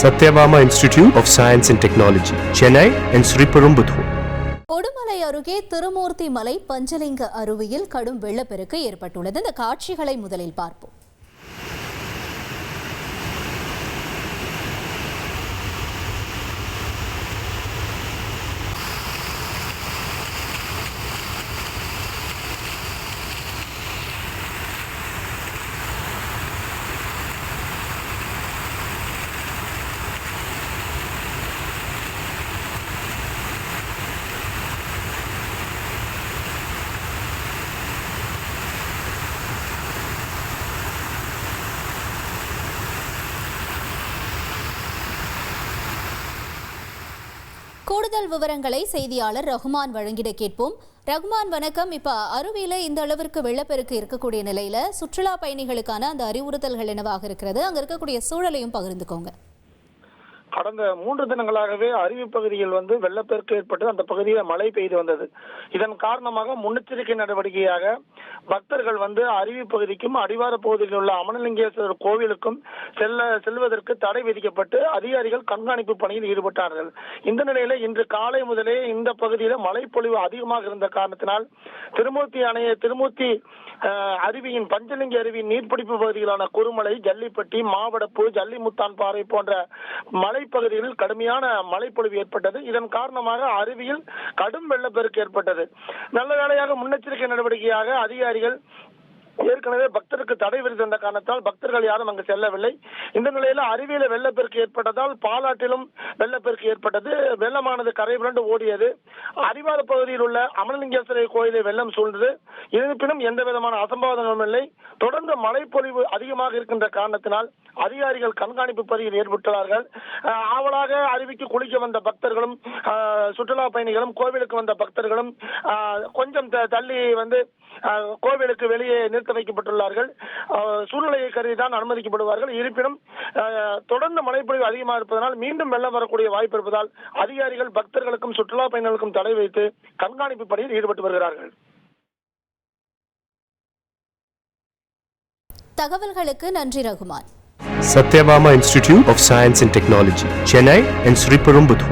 Satyabama Institute of Science and Technology, Chennai and Sriperumbudur. Udumalai அருகே திருமூர்த்தி மலை பஞ்சலிங்க அருவியில் கடும் வெள்ளப்பெருக்கு ஏற்பட்டுள்ளது. இந்த காட்சிகளை முதலில் பார்ப்போம். கூடுதல் விவரங்களை செய்தியாளர் ரகுமான் வழங்கிட கேட்போம். ரகுமான் வணக்கம். இப்ப அருவியில இந்த அளவிற்கு வெள்ளப்பெருக்கு இருக்கக்கூடிய நிலையில சுற்றுலா பயணிகளுக்கான அந்த அறிவுறுத்தல்கள் என்னவாக இருக்கிறது, அங்க இருக்கக்கூடிய சூழலையும் பகிர்ந்துக்கோங்க. கடந்த 3 தினங்களாகவே அருவி பகுதியில் வெள்ளப்பெருக்கு ஏற்பட்டு அந்த பகுதியில் மழை பெய்து வந்தது. இதன் காரணமாக முன்னெச்சரிக்கை நடவடிக்கையாக பக்தர்கள் அருவி பகுதிக்கும் அடிவார பகுதியில் உள்ள அமனலிங்கேஸ்வரர் கோவிலுக்கும் செல்வதற்கு தடை விதிக்கப்பட்டு அதிகாரிகள் கண்காணிப்பு பணியில் ஈடுபட்டார்கள். இந்த நிலையில இன்று காலை முதலே இந்த பகுதியில் மழைப்பொழிவு அதிகமாக இருந்த காரணத்தினால் திருமூர்த்தி அருவியின் பஞ்சலிங்க அருவியின் நீர்பிடிப்பு பகுதிகளான குருமலை, ஜல்லிப்பட்டி, மாவடப்பு, ஜல்லிமுத்தான் பாறை போன்ற மலைப்பகுதிகளில் கடுமையான மழைப்பொழிவு ஏற்பட்டது. இதன் காரணமாக அருவியில் கடும் வெள்ளப்பெருக்கு ஏற்பட்டது. நல்ல வேளையாக முன்னெச்சரிக்கை நடவடிக்கையாக அதிகாரிகள் ஏற்கனவே பக்தருக்கு தடை விதித்த காரணத்தால் பக்தர்கள் யாரும் அங்கு செல்லவில்லை. இந்த நிலையில அருவியில வெள்ளப்பெருக்கு ஏற்பட்டதால் பாலாற்றிலும் வெள்ளப்பெருக்கு ஏற்பட்டது. வெள்ளமானது கரை புரண்டு ஓடியது. அடிவார பகுதியில் உள்ள அமனலிங்கேஸ்வரர் கோயிலை வெள்ளம் சூழ்ந்தது. இருப்பினும் எந்த விதமான அசம்பாவிதங்களும் இல்லை. தொடர்ந்து மழைப்பொழிவு அதிகமாக இருக்கின்ற காரணத்தினால் அதிகாரிகள் கண்காணிப்பு பணியில் ஏற்பட்டுள்ளார்கள். ஆவலாக அருவிக்கு குளிக்க வந்த பக்தர்களும் சுற்றுலா பயணிகளும் கோவிலுக்கு வந்த பக்தர்களும் கொஞ்சம் தள்ளி கோவிலுக்கு வெளியே நிறுத்த வைக்கப்பட்டுள்ளார்கள். சூழ்நிலையை கருதிதான் அனுமதிக்கப்படுவார்கள். இருப்பினும் தொடர்ந்து மழைப்பொழிவு அதிகமாக இருப்பதனால் மீண்டும் வெள்ளம் வரக்கூடிய வாய்ப்பு இருப்பதால் அதிகாரிகள் பக்தர்களுக்கும் சுற்றுலா பயணிகளுக்கும் தடை வைத்து கண்காணிப்பு பணியில் ஈடுபட்டு வருகிறார்கள். தகவல்களுக்கு நன்றி Rahman. Satyabama Institute of Science and Technology, Chennai and Sriperumbudur.